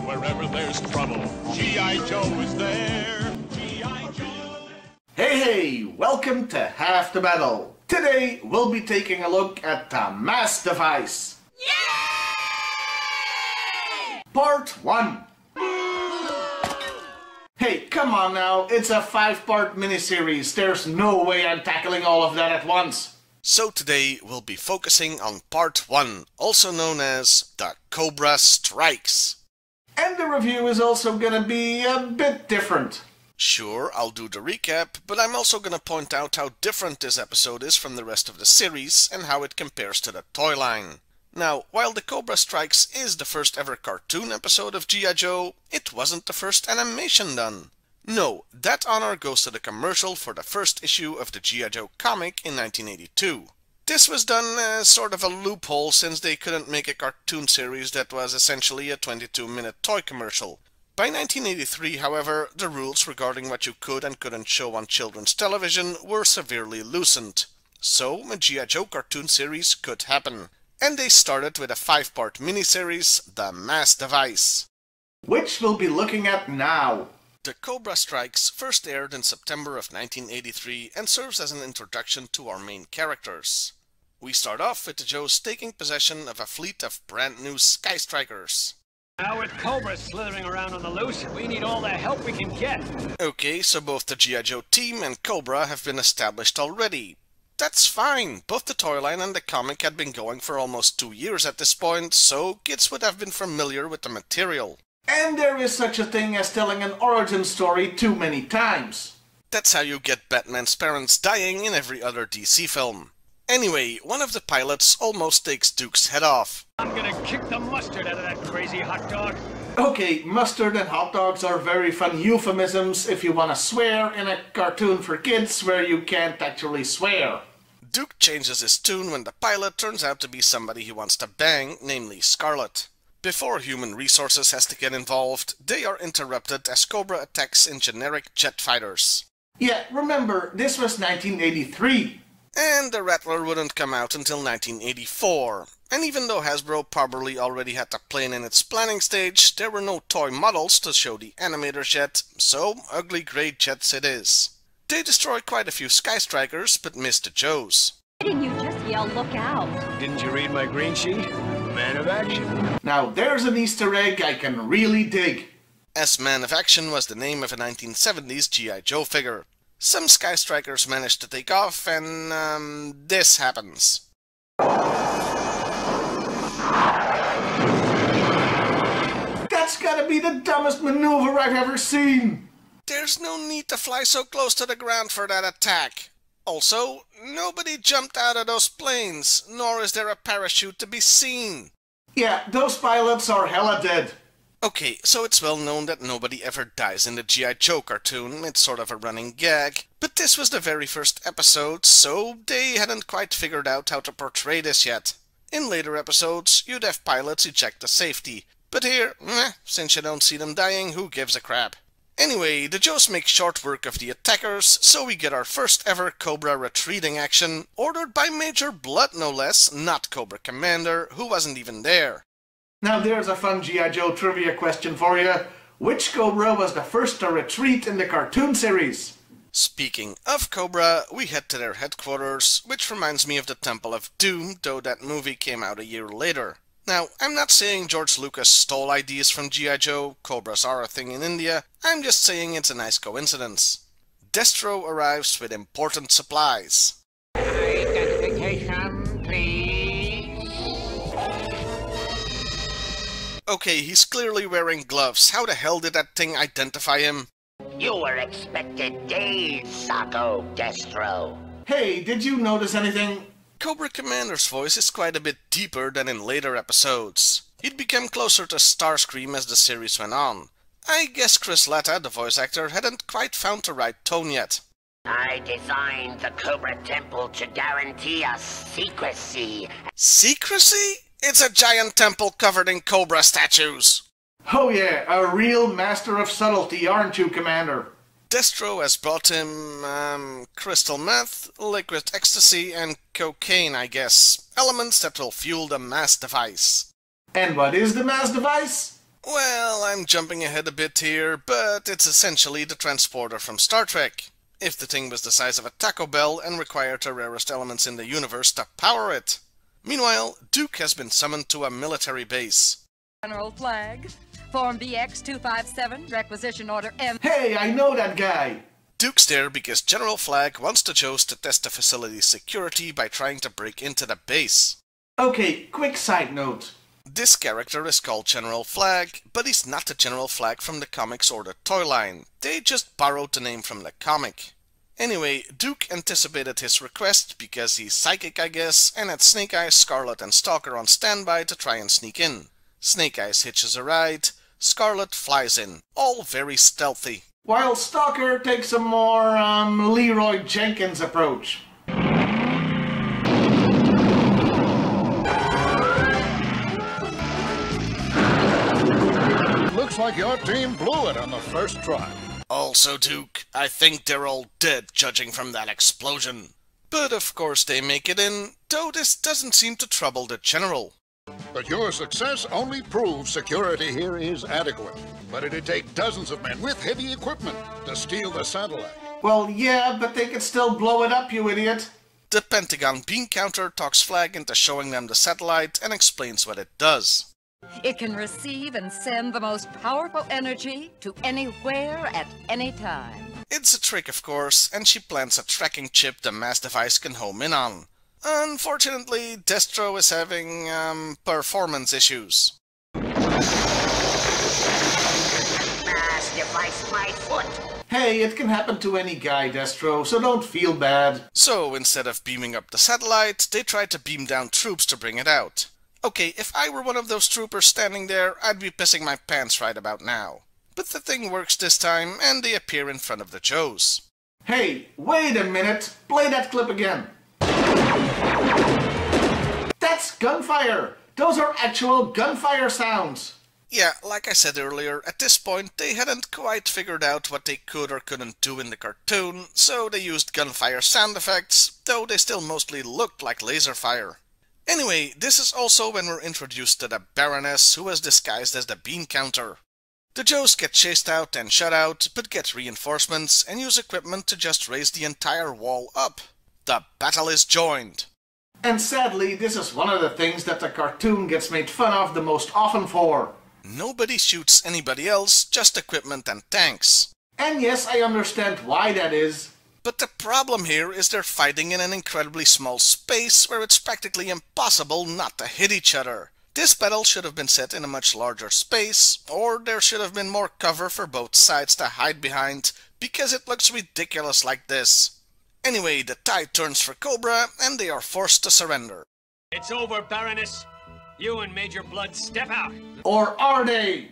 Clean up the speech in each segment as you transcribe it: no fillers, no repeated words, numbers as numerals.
wherever there's trouble, G.I. Joe is there. G.I. Joe. Hey, welcome to Half the Battle. Today, we'll be taking a look at the mass device. Yay! Part 1. Hey, come on now, it's a 5-part miniseries. There's no way I'm tackling all of that at once. So today we'll be focusing on Part 1, also known as The Cobra Strikes. And the review is also gonna be a bit different. Sure, I'll do the recap, but I'm also gonna point out how different this episode is from the rest of the series and how it compares to the toy line. Now, while The Cobra Strikes is the first ever cartoon episode of G.I. Joe, it wasn't the first animation done. No, that honor goes to the commercial for the first issue of the G.I. Joe comic in 1982. This was done as sort of a loophole since they couldn't make a cartoon series that was essentially a 22-minute toy commercial. By 1983, however, the rules regarding what you could and couldn't show on children's television were severely loosened. So, a G.I. Joe cartoon series could happen. And they started with a 5-part miniseries, The Mass Device, which we'll be looking at now. The Cobra Strikes first aired in September of 1983 and serves as an introduction to our main characters. We start off with the Joes taking possession of a fleet of brand new Sky Strikers. Now with Cobra slithering around on the loose, we need all the help we can get. Okay, so both the G.I. Joe team and Cobra have been established already. That's fine, both the toy line and the comic had been going for almost 2 years at this point, so kids would have been familiar with the material. And there is such a thing as telling an origin story too many times. That's how you get Batman's parents dying in every other DC film. Anyway, one of the pilots almost takes Duke's head off. I'm gonna kick the mustard out of that crazy hot dog. Okay, mustard and hot dogs are very fun euphemisms if you want to swear in a cartoon for kids where you can't actually swear. Duke changes his tune when the pilot turns out to be somebody he wants to bang, namely Scarlet. Before Human Resources has to get involved, they are interrupted as Cobra attacks in generic jet fighters. Yeah, remember, this was 1983. And the Rattler wouldn't come out until 1984. And even though Hasbro probably already had the plane in its planning stage, there were no toy models to show the animators yet, so ugly gray jets it is. They destroy quite a few Sky Strikers, but miss the Joes. Why didn't you just yell, "Look out"? Didn't you read my green sheet? Man of action. Now there's an Easter egg I can really dig. As Man of Action was the name of a 1970s G.I. Joe figure. Some Sky Strikers managed to take off and, this happens. That's gotta be the dumbest maneuver I've ever seen. There's no need to fly so close to the ground for that attack. Also, nobody jumped out of those planes, nor is there a parachute to be seen. Yeah, those pilots are hella dead. Okay, so it's well known that nobody ever dies in the G.I. Joe cartoon, it's sort of a running gag. But this was the very first episode, so they hadn't quite figured out how to portray this yet. In later episodes, you'd have pilots eject to safety. But here, since you don't see them dying, who gives a crap? Anyway, the Joes make short work of the attackers, so we get our first ever Cobra retreating action, ordered by Major Blood no less, not Cobra Commander, who wasn't even there. Now there's a fun G.I. Joe trivia question for you. Which Cobra was the first to retreat in the cartoon series? Speaking of Cobra, we head to their headquarters, which reminds me of the Temple of Doom, though that movie came out a year later. Now, I'm not saying George Lucas stole ideas from G.I. Joe, Cobras are a thing in India, I'm just saying it's a nice coincidence. Destro arrives with important supplies. Identification, please. Okay, he's clearly wearing gloves. How the hell did that thing identify him? You were expected days, Sacco Destro. Hey, did you notice anything? Cobra Commander's voice is quite a bit deeper than in later episodes. He'd become closer to Starscream as the series went on. I guess Chris Latta, the voice actor, hadn't quite found the right tone yet. I designed the Cobra Temple to guarantee us secrecy. Secrecy? It's a giant temple covered in Cobra statues! Oh yeah, a real master of subtlety, aren't you, Commander? Destro has brought him, crystal meth, liquid ecstasy, and cocaine, I guess. Elements that will fuel the mass device. And what is the mass device? Well, I'm jumping ahead a bit here, but it's essentially the transporter from Star Trek. If the thing was the size of a Taco Bell and required the rarest elements in the universe to power it. Meanwhile, Duke has been summoned to a military base. General Flag, Form BX-257, Requisition Order M. Hey, I know that guy! Duke's there because General Flag wants the Joes to test the facility's security by trying to break into the base. Okay, quick side note. This character is called General Flag, but he's not the General Flag from the comics or the toy line. They just borrowed the name from the comic. Anyway, Duke anticipated his request because he's psychic, I guess, and had Snake Eyes, Scarlet, and Stalker on standby to try and sneak in. Snake Eyes hitches a ride, Scarlet flies in, all very stealthy. While Stalker takes a more, Leroy Jenkins approach. Looks like your team blew it on the first try. Also, Duke, I think they're all dead judging from that explosion. But of course they make it in, though this doesn't seem to trouble the General. But your success only proves security here is adequate. But it'd take dozens of men with heavy equipment to steal the satellite. Well, yeah, but they could still blow it up, you idiot. The Pentagon beam counter talks Flag into showing them the satellite and explains what it does. It can receive and send the most powerful energy to anywhere at any time. It's a trick, of course, and she plants a tracking chip the mass device can home in on. Unfortunately, Destro is having, performance issues. Mass device my foot. Hey, it can happen to any guy, Destro, so don't feel bad. So, instead of beaming up the satellite, they try to beam down troops to bring it out. Okay, if I were one of those troopers standing there, I'd be pissing my pants right about now. But the thing works this time, and they appear in front of the Joes. Hey, wait a minute. Play that clip again. That's gunfire. Those are actual gunfire sounds. Yeah, like I said earlier, at this point they hadn't quite figured out what they could or couldn't do in the cartoon, so they used gunfire sound effects, though they still mostly looked like laser fire. Anyway, this is also when we're introduced to the Baroness, who was disguised as the beam counter. The Joes get chased out and shut out, but get reinforcements and use equipment to just raise the entire wall up. The battle is joined. And sadly, this is one of the things that the cartoon gets made fun of the most often for. Nobody shoots anybody else, just equipment and tanks. And yes, I understand why that is. But the problem here is they're fighting in an incredibly small space where it's practically impossible not to hit each other. This battle should have been set in a much larger space, or there should have been more cover for both sides to hide behind, because it looks ridiculous like this. Anyway, the tide turns for Cobra, and they are forced to surrender. It's over, Baroness. You and Major Blood step out. Or are they?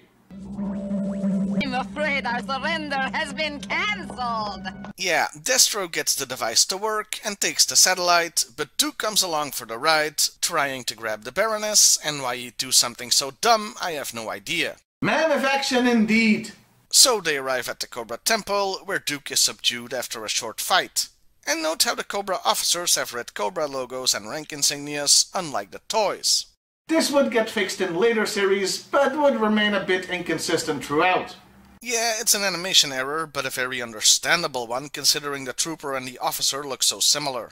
I'm afraid our surrender has been cancelled. Yeah, Destro gets the device to work and takes the satellite, but Duke comes along for the ride, trying to grab the Baroness, and why he'd do something so dumb, I have no idea. Man of action indeed. So they arrive at the Cobra Temple, where Duke is subdued after a short fight. And note how the Cobra officers have red Cobra logos and rank insignias, unlike the toys. This would get fixed in later series, but would remain a bit inconsistent throughout. Yeah, it's an animation error, but a very understandable one considering the trooper and the officer look so similar.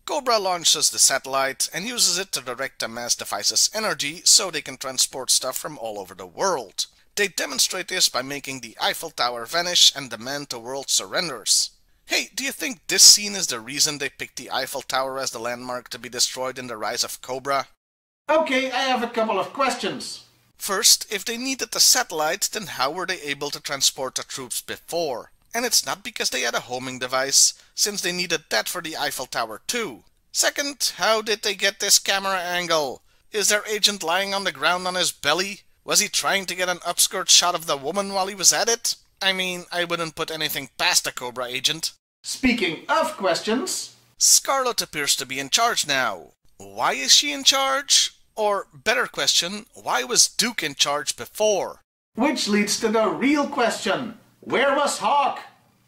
Cobra launches the satellite and uses it to direct the mass device's energy so they can transport stuff from all over the world. They demonstrate this by making the Eiffel Tower vanish and demand the world surrenders. Hey, do you think this scene is the reason they picked the Eiffel Tower as the landmark to be destroyed in the Rise of Cobra? Okay, I have a couple of questions. First, if they needed the satellite, then how were they able to transport the troops before? And it's not because they had a homing device, since they needed that for the Eiffel Tower too. Second, how did they get this camera angle? Is their agent lying on the ground on his belly? Was he trying to get an upskirt shot of the woman while he was at it? I mean, I wouldn't put anything past a Cobra agent. Speaking of questions... Scarlet appears to be in charge now. Why is she in charge? Or, better question, why was Duke in charge before? Which leads to the real question. Where was Hawk?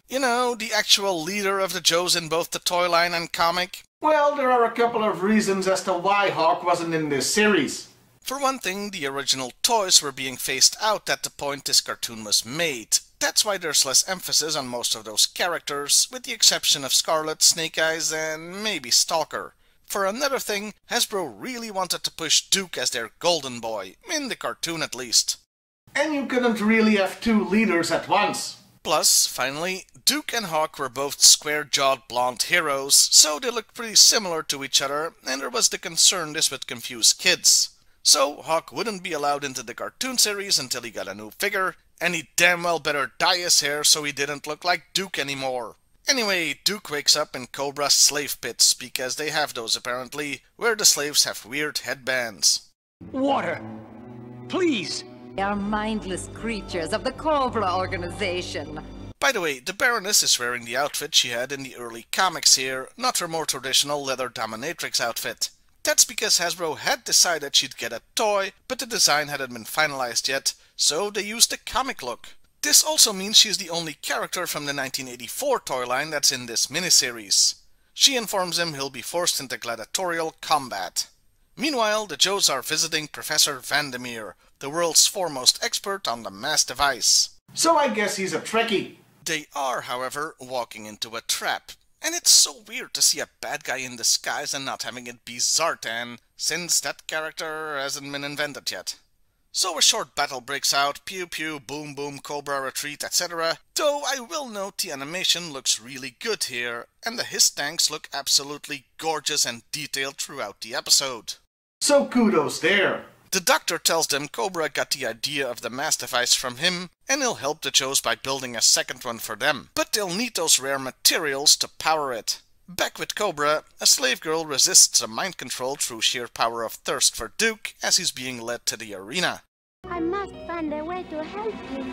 You know, the actual leader of the Joes in both the toy line and comic. Well, there are a couple of reasons as to why Hawk wasn't in this series. For one thing, the original toys were being phased out at the point this cartoon was made. That's why there's less emphasis on most of those characters, with the exception of Scarlet, Snake Eyes, and maybe Stalker. For another thing, Hasbro really wanted to push Duke as their golden boy, in the cartoon at least. And you couldn't really have two leaders at once. Plus, finally, Duke and Hawk were both square-jawed blonde heroes, so they looked pretty similar to each other, and there was the concern this would confuse kids. So Hawk wouldn't be allowed into the cartoon series until he got a new figure, and he damn well better dye his hair so he didn't look like Duke anymore. Anyway, Duke wakes up in Cobra's slave pits, because they have those apparently, where the slaves have weird headbands. Water! Please! They are mindless creatures of the Cobra organization. By the way, the Baroness is wearing the outfit she had in the early comics here, not her more traditional leather dominatrix outfit. That's because Hasbro had decided she'd get a toy, but the design hadn't been finalized yet, so they used the comic look. This also means she's the only character from the 1984 toy line that's in this miniseries. She informs him he'll be forced into gladiatorial combat. Meanwhile, the Joes are visiting Professor Vandermeer, the world's foremost expert on the mass device. So I guess he's a Trekkie. They are, however, walking into a trap. And it's so weird to see a bad guy in disguise and not having it be Zartan, since that character hasn't been invented yet. So a short battle breaks out, pew pew, boom boom, Cobra retreat, etc. Though I will note the animation looks really good here, and the hiss tanks look absolutely gorgeous and detailed throughout the episode. So kudos there. The Doctor tells them Cobra got the idea of the mass device from him, and he'll help the Joes by building a second one for them. But they'll need those rare materials to power it. Back with Cobra, a slave girl resists the mind control through sheer power of thirst for Duke as he's being led to the arena. I must find a way to help you.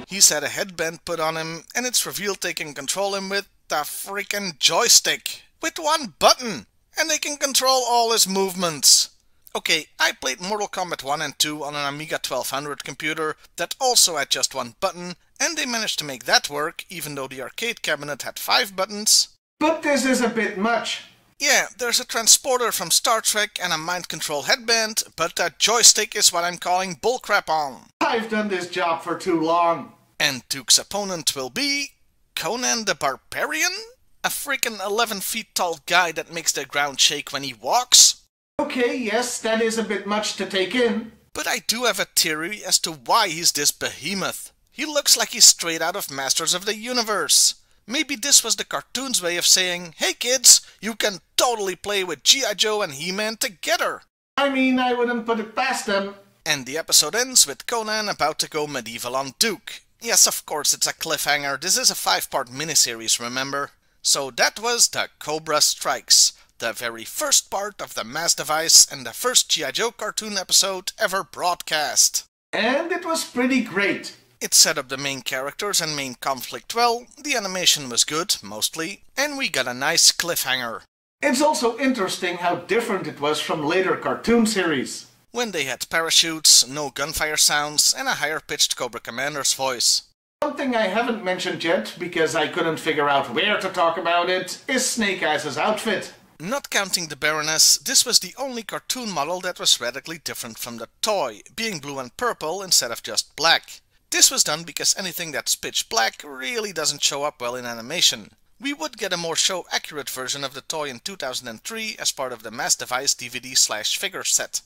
He's had a headband put on him, and it's revealed they can control him with the freaking joystick. With one button! And they can control all his movements. Okay, I played Mortal Kombat 1 and 2 on an Amiga 1200 computer that also had just one button, and they managed to make that work even though the arcade cabinet had 5 buttons. But this is a bit much. Yeah, there's a transporter from Star Trek and a mind control headband, but that joystick is what I'm calling bullcrap on. I've done this job for too long. And Duke's opponent will be Conan the Barbarian? A freaking 11 feet tall guy that makes the ground shake when he walks? Okay, yes, that is a bit much to take in. But I do have a theory as to why he's this behemoth. He looks like he's straight out of Masters of the Universe. Maybe this was the cartoon's way of saying, hey kids, you can totally play with G.I.Joe and He-Man together. I mean, I wouldn't put it past them. And the episode ends with Conan about to go medieval on Duke. Yes, of course, it's a cliffhanger. This is a 5-part miniseries, remember? So that was the Cobra Strikes, the very first part of the mass device and the first G.I. Joe cartoon episode ever broadcast. And it was pretty great. It set up the main characters and main conflict well, the animation was good, mostly, and we got a nice cliffhanger. It's also interesting how different it was from later cartoon series. When they had parachutes, no gunfire sounds, and a higher-pitched Cobra Commander's voice. One thing I haven't mentioned yet, because I couldn't figure out where to talk about it, is Snake Eyes' outfit. Not counting the Baroness, this was the only cartoon model that was radically different from the toy, being blue and purple instead of just black. This was done because anything that's pitch black really doesn't show up well in animation. We would get a more show-accurate version of the toy in 2003 as part of the Mass Device DVD/figure set.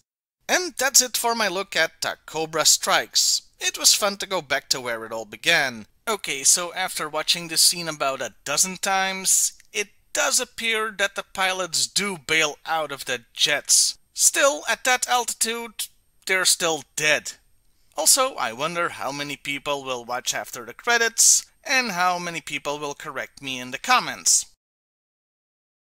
And that's it for my look at the Cobra Strikes. It was fun to go back to where it all began. Okay, so after watching this scene about a dozen times, it does appear that the pilots do bail out of the jets. Still, at that altitude, they're still dead. Also, I wonder how many people will watch after the credits, and how many people will correct me in the comments.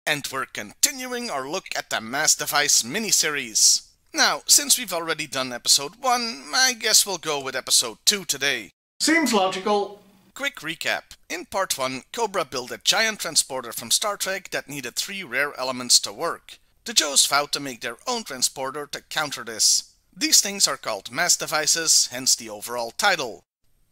And we're continuing our look at the Mass Device miniseries. Now, since we've already done episode 1, I guess we'll go with episode 2 today. Seems logical. Quick recap. In part 1, Cobra built a giant transporter from Star Trek that needed 3 rare elements to work. The Joes vowed to make their own transporter to counter this. These things are called mass devices, hence the overall title.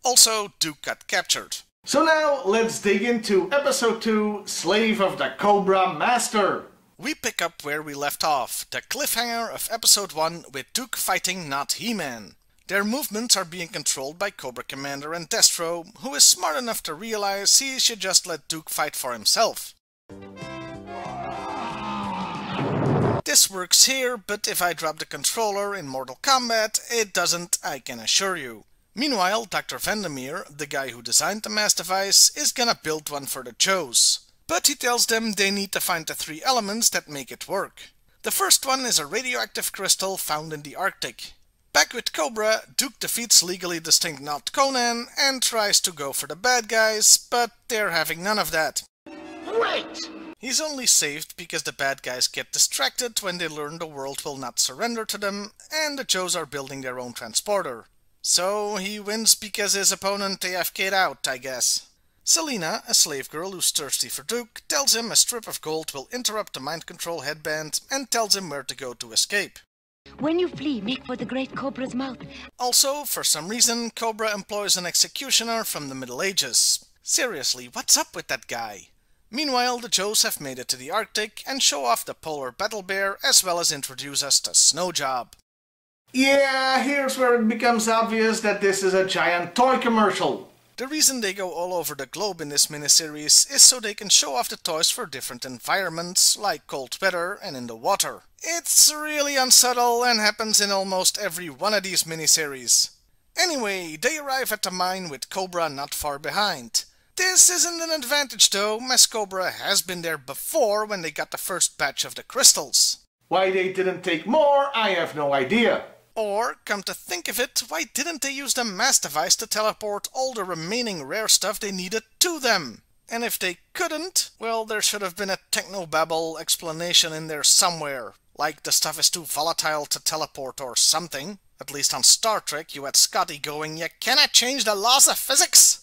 Also, Duke got captured. So now, let's dig into episode 2, Slave of the Cobra Master. we pick up where we left off, the cliffhanger of episode 1 with Duke fighting not He-Man. Their movements are being controlled by Cobra Commander and Destro, who is smart enough to realize he should just let Duke fight for himself. This works here, but if I drop the controller in Mortal Kombat, it doesn't, I can assure you. Meanwhile, Dr. Vandermeer, the guy who designed the mass device, is gonna build one for the Joes. But he tells them they need to find the 3 elements that make it work. The first one is a radioactive crystal found in the Arctic. Back with Cobra, Duke defeats legally distinct Not Conan and tries to go for the bad guys, but they're having none of that. Wait! He's only saved because the bad guys get distracted when they learn the world will not surrender to them, and the Joes are building their own transporter. So he wins because his opponent AFK'd out, I guess. Selena, a slave girl who's thirsty for Duke, tells him a strip of gold will interrupt the mind control headband and tells him where to go to escape. When you flee, make for the great cobra's mouth. Also, for some reason, Cobra employs an executioner from the Middle Ages. Seriously, what's up with that guy? Meanwhile, the Joes have made it to the Arctic and show off the polar battle bear as well as introduce us to Snow Job. Yeah, here's where it becomes obvious that this is a giant toy commercial. The reason they go all over the globe in this miniseries is so they can show off the toys for different environments, like cold weather and in the water. It's really unsubtle and happens in almost every one of these miniseries. Anyway, they arrive at the mine with Cobra not far behind. This isn't an advantage though, as Cobra has been there before when they got the first batch of the crystals. Why they didn't take more, I have no idea. Or, come to think of it, why didn't they use the mass device to teleport all the remaining rare stuff they needed to them? And if they couldn't, well, there should have been a technobabble explanation in there somewhere. Like the stuff is too volatile to teleport or something. At least on Star Trek you had Scotty going, "You cannot change the laws of physics!"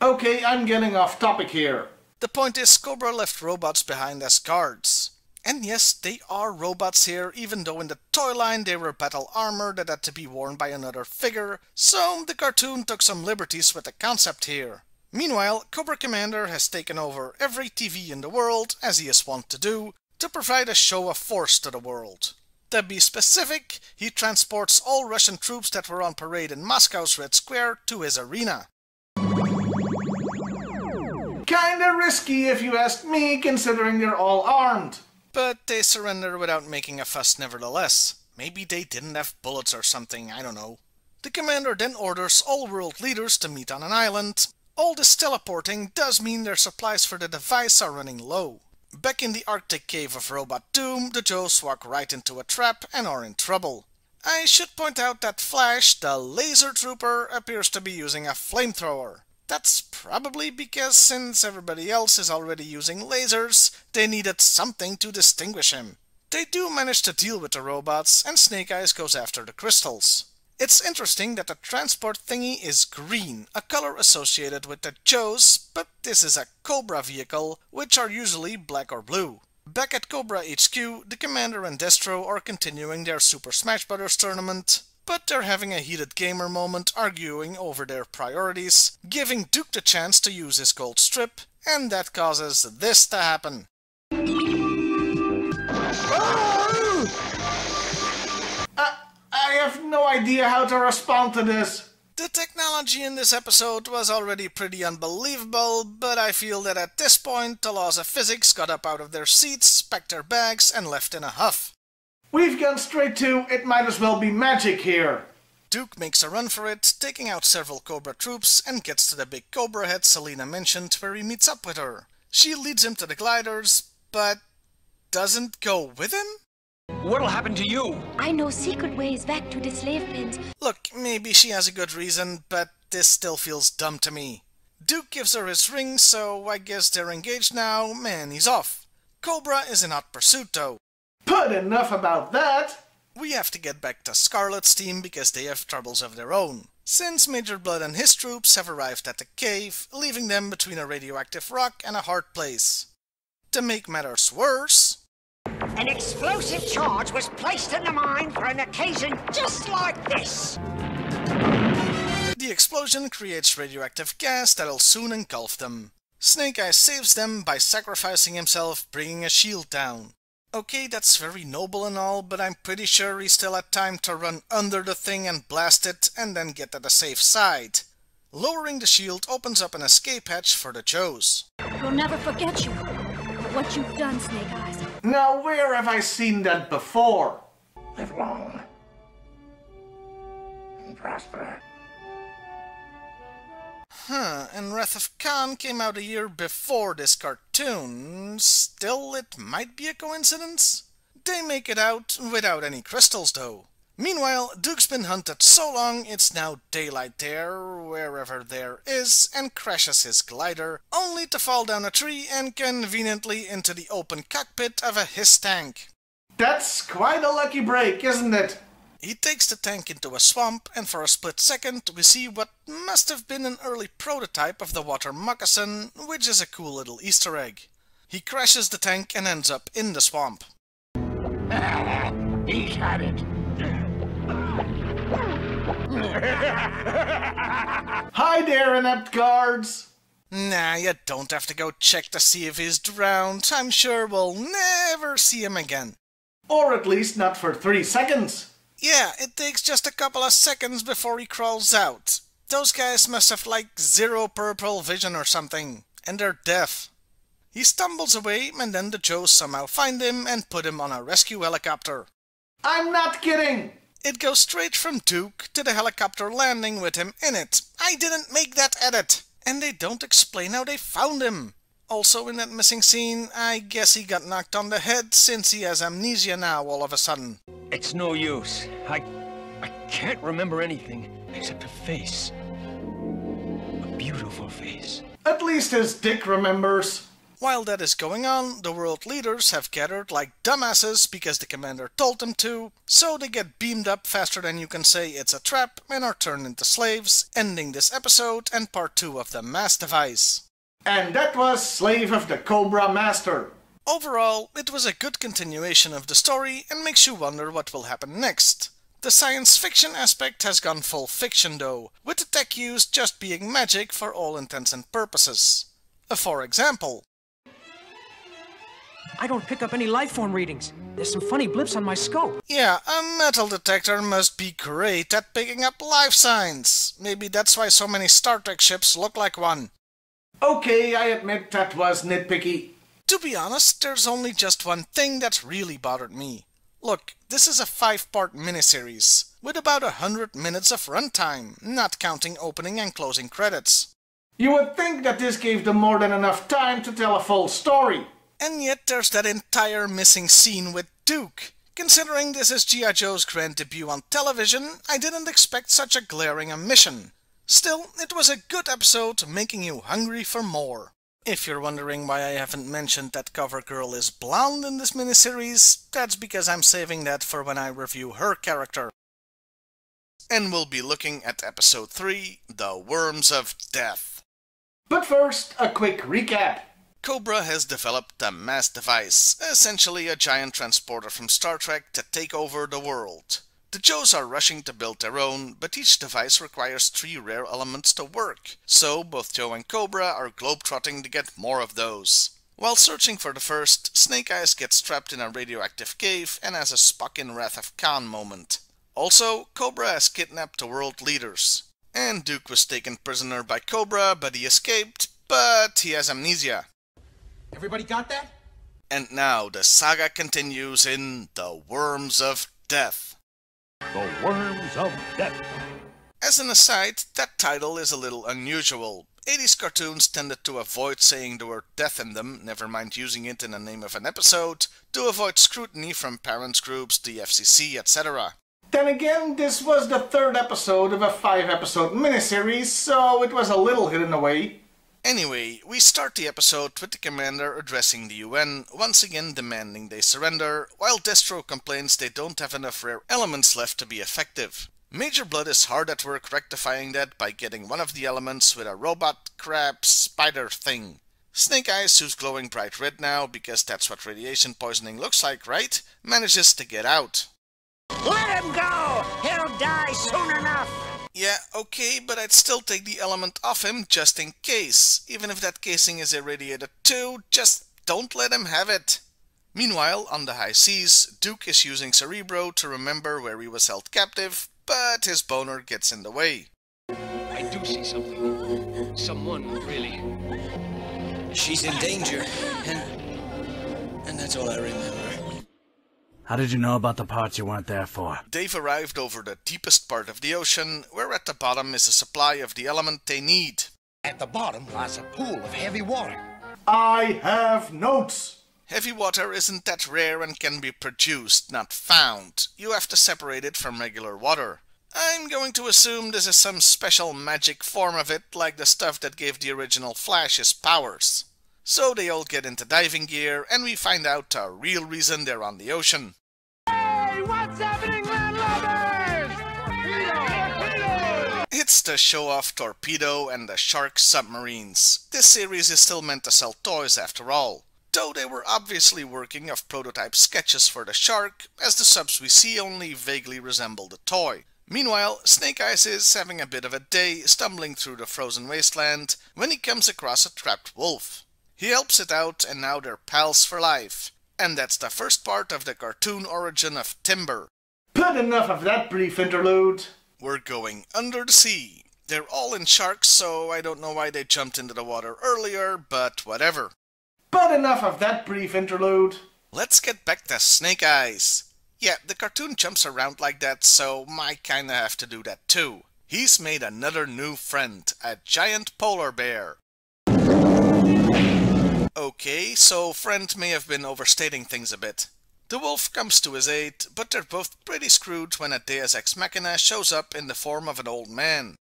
Okay, I'm getting off topic here. The point is, Cobra left robots behind as guards. And yes, they are robots here, even though in the toy line they were battle armor that had to be worn by another figure, so the cartoon took some liberties with the concept here. Meanwhile, Cobra Commander has taken over every TV in the world, as he is wont to do, to provide a show of force to the world. To be specific, he transports all Russian troops that were on parade in Moscow's Red Square to his arena. Kinda risky if you ask me, considering they're all armed. But they surrender without making a fuss nevertheless. Maybe they didn't have bullets or something, I don't know. The commander then orders all world leaders to meet on an island. All this teleporting does mean their supplies for the device are running low. Back in the Arctic cave of Robot Doom, the Joes walk right into a trap and are in trouble. I should point out that Flash, the laser trooper, appears to be using a flamethrower. That's probably because since everybody else is already using lasers, they needed something to distinguish him. They do manage to deal with the robots, and Snake Eyes goes after the crystals. It's interesting that the transport thingy is green, a color associated with the Joes, but this is a Cobra vehicle, which are usually black or blue. Back at Cobra HQ, the Commander and Destro are continuing their Super Smash Bros. Tournament, but they're having a heated gamer moment arguing over their priorities, giving Duke the chance to use his gold strip, and that causes this to happen. I have no idea how to respond to this. The technology in this episode was already pretty unbelievable, but I feel that at this point the laws of physics got up out of their seats, packed their bags, and left in a huff. We've gone straight to it might as well be magic here. Duke makes a run for it, taking out several Cobra troops, and gets to the big Cobra head Selena mentioned, where he meets up with her. She leads him to the gliders, but doesn't go with him? What'll happen to you? I know secret ways back to the slave pens. Look, maybe she has a good reason, but this still feels dumb to me. Duke gives her his ring, so I guess they're engaged now, and he's off. Cobra is in hot pursuit though. But enough about that. We have to get back to Scarlet's team because they have troubles of their own, since Major Blood and his troops have arrived at the cave, leaving them between a radioactive rock and a hard place. To make matters worse, An explosive charge was placed in the mine for an occasion just like this. the explosion creates radioactive gas that'll soon engulf them. Snake Eyes saves them by sacrificing himself, bringing a shield down. Okay, that's very noble and all, but I'm pretty sure he still had time to run under the thing and blast it, and then get to the safe side. Lowering the shield opens up an escape hatch for the Joes. We'll never forget you for what you've done, Snake Eyes. Now, where have I seen that before? Live long and prosper. And Wrath of Khan came out a year before this cartoon. Still, it might be a coincidence? They make it out without any crystals, though. Meanwhile, Duke's been hunted so long it's now daylight there, wherever there is, and crashes his glider, only to fall down a tree and conveniently into the open cockpit of a Hiss tank. That's quite a lucky break, isn't it? He takes the tank into a swamp, and for a split second we see what must have been an early prototype of the water moccasin, which is a cool little Easter egg. He crashes the tank and ends up in the swamp. He's had it. Hi there, inept guards! Nah, you don't have to go check to see if he's drowned. I'm sure we'll never see him again. Or at least not for 3 seconds. Yeah, it takes just a couple of seconds before he crawls out. Those guys must have like 0 peripheral vision or something, and they're deaf. He stumbles away, and then the Joes somehow find him and put him on a rescue helicopter. I'm not kidding! It goes straight from Duke to the helicopter landing with him in it. I didn't make that edit! And they don't explain how they found him. Also in that missing scene, I guess he got knocked on the head since he has amnesia now all of a sudden. It's no use. I can't remember anything except a face. A beautiful face. At least his dick remembers. While that is going on, the world leaders have gathered like dumbasses because the commander told them to, so they get beamed up faster than you can say it's a trap and are turned into slaves, ending this episode and part 2 of the mass device. And that was Slave of the Cobra Master. Overall, it was a good continuation of the story and makes you wonder what will happen next. The science fiction aspect has gone full fiction though, with the tech used just being magic for all intents and purposes. For example, I don't pick up any life form readings. There's some funny blips on my scope. yeah, a metal detector must be great at picking up life signs. Maybe that's why so many Star Trek ships look like one. Okay, I admit that was nitpicky. To be honest, there's only just one thing that really bothered me. Look, this is a 5-part miniseries, with about 100 minutes of runtime, not counting opening and closing credits. You would think that this gave them more than enough time to tell a full story. And yet there's that entire missing scene with Duke. Considering this is G.I. Joe's grand debut on television, I didn't expect such a glaring omission. Still, it was a good episode, making you hungry for more. If you're wondering why I haven't mentioned that Cover Girl is blonde in this miniseries, that's because I'm saving that for when I review her character. And we'll be looking at episode 3, The Worms of Death. But first, a quick recap. Cobra has developed a mass device, essentially a giant transporter from Star Trek to take over the world. The Joes are rushing to build their own, but each device requires 3 rare elements to work, so both Joe and Cobra are globetrotting to get more of those. While searching for the first, Snake Eyes gets trapped in a radioactive cave and has a Spock in Wrath of Khan moment. Also, Cobra has kidnapped the world leaders. And Duke was taken prisoner by Cobra, but he escaped, but he has amnesia. Everybody got that? And now the saga continues in The Worms of Death. The Worms of Death. As an aside, that title is a little unusual. 80s cartoons tended to avoid saying the word death in them, never mind using it in the name of an episode, to avoid scrutiny from parents groups, the FCC, etc. Then again, this was the 3rd episode of a 5-episode miniseries, so it was a little hidden away. Anyway, we start the episode with the commander addressing the UN, once again demanding they surrender, while Destro complains they don't have enough rare elements left to be effective. Major Blood is hard at work rectifying that by getting one of the elements with a robot, crab, spider thing. Snake Eyes, who's glowing bright red now, because that's what radiation poisoning looks like, right, manages to get out. Let him go! He'll die soon enough! Yeah, okay, but I'd still take the element off him just in case. Even if that casing is irradiated too, just don't let him have it. Meanwhile, on the high seas, Duke is using Cerebro to remember where he was held captive, but his boner gets in the way. I do see something. Someone, really. She's in danger, and that's all I remember. How did you know about the parts you weren't there for? They've arrived over the deepest part of the ocean, where at the bottom is a supply of the element they need. At the bottom lies a pool of heavy water. I have notes. Heavy water isn't that rare and can be produced, not found. You have to separate it from regular water. I'm going to assume this is some special magic form of it, like the stuff that gave the original Flash his powers. So they all get into diving gear, and we find out the real reason they're on the ocean. Hey, what's happening, landlubbers? Torpedo! It's the show-off Torpedo and the Shark submarines. This series is still meant to sell toys after all. Though they were obviously working off prototype sketches for the Shark, as the subs we see only vaguely resemble the toy. Meanwhile, Snake Eyes is having a bit of a day stumbling through the frozen wasteland when he comes across a trapped wolf. He helps it out and now they're pals for life. And that's the first part of the cartoon origin of Timber. But enough of that brief interlude. We're going under the sea. They're all in sharks, so I don't know why they jumped into the water earlier, but whatever. But enough of that brief interlude. Let's get back to Snake Eyes. Yeah, the cartoon jumps around like that, so I kinda have to do that too. He's made another new friend, a giant polar bear. Okay, so friend may have been overstating things a bit. The wolf comes to his aid, but they're both pretty screwed when a Deus Ex Machina shows up in the form of an old man.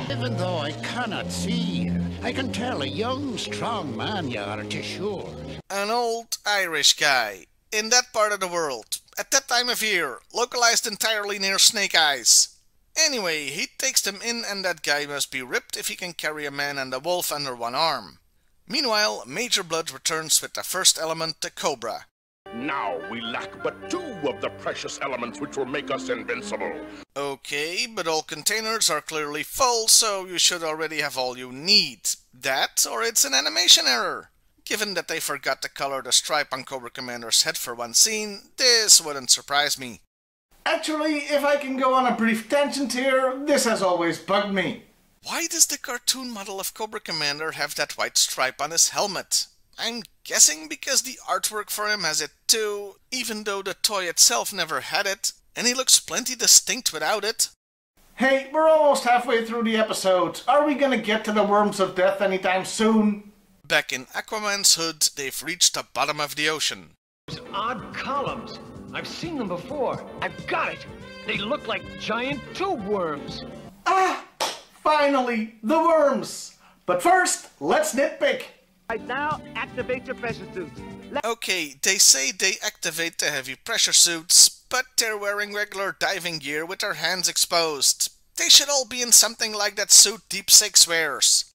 Even though I cannot see, I can tell a young, strong man you are, 'tis sure. An old Irish guy, in that part of the world, at that time of year, localized entirely near Snake Eyes. Anyway, he takes them in and that guy must be ripped if he can carry a man and a wolf under one arm. Meanwhile, Major Blood returns with the first element, the Cobra. Now we lack but 2 of the precious elements which will make us invincible. Okay, but all containers are clearly full, so you should already have all you need. That, or it's an animation error. Given that they forgot to color the stripe on Cobra Commander's head for one scene, this wouldn't surprise me. Actually, if I can go on a brief tangent here, this has always bugged me. Why does the cartoon model of Cobra Commander have that white stripe on his helmet? I'm guessing because the artwork for him has it too, even though the toy itself never had it, and he looks plenty distinct without it. Hey, we're almost halfway through the episode. Are we gonna get to the Worms of Death anytime soon? Back in Aquaman's hood, they've reached the bottom of the ocean. Those odd columns. I've seen them before. I've got it. They look like giant tube worms. Ah! Finally, the worms! But first, let's nitpick. Right now, activate your pressure suits. Okay, they say they activate the heavy pressure suits, but they're wearing regular diving gear with their hands exposed. They should all be in something like that suit Deep Six wears.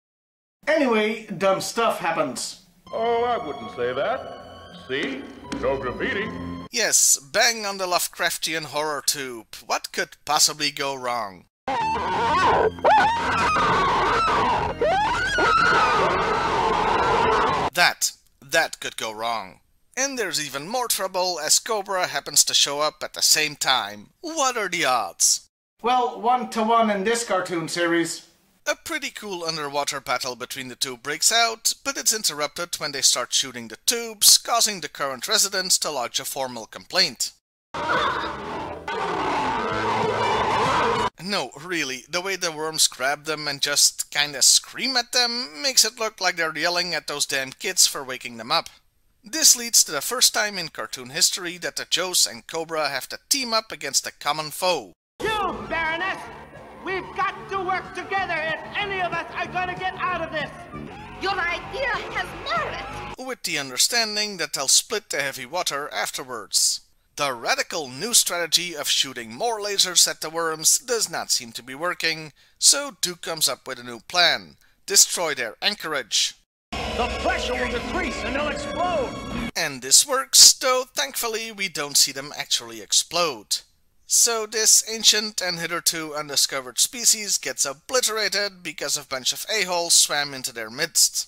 Anyway, dumb stuff happens. Oh, I wouldn't say that. See? No graffiti. Yes, bang on the Lovecraftian horror tube. What could possibly go wrong? That could go wrong. And there's even more trouble as Cobra happens to show up at the same time. What are the odds? Well, 1-to-1 in this cartoon series. A pretty cool underwater battle between the two breaks out, but it's interrupted when they start shooting the tubes, causing the current residents to lodge a formal complaint. No, really, the way the worms grab them and just kinda scream at them makes it look like they're yelling at those damn kids for waking them up. This leads to the first time in cartoon history that the Joes and Cobra have to team up against a common foe. You, Baroness! We've got to work together if any of us are gonna get out of this! Your idea has merit! With the understanding that they'll split the heavy water afterwards. The radical new strategy of shooting more lasers at the worms does not seem to be working, so Duke comes up with a new plan. Destroy their anchorage. The pressure will decrease and they'll explode! And this works, though thankfully we don't see them actually explode. So this ancient and hitherto undiscovered species gets obliterated because a bunch of a-holes swam into their midst.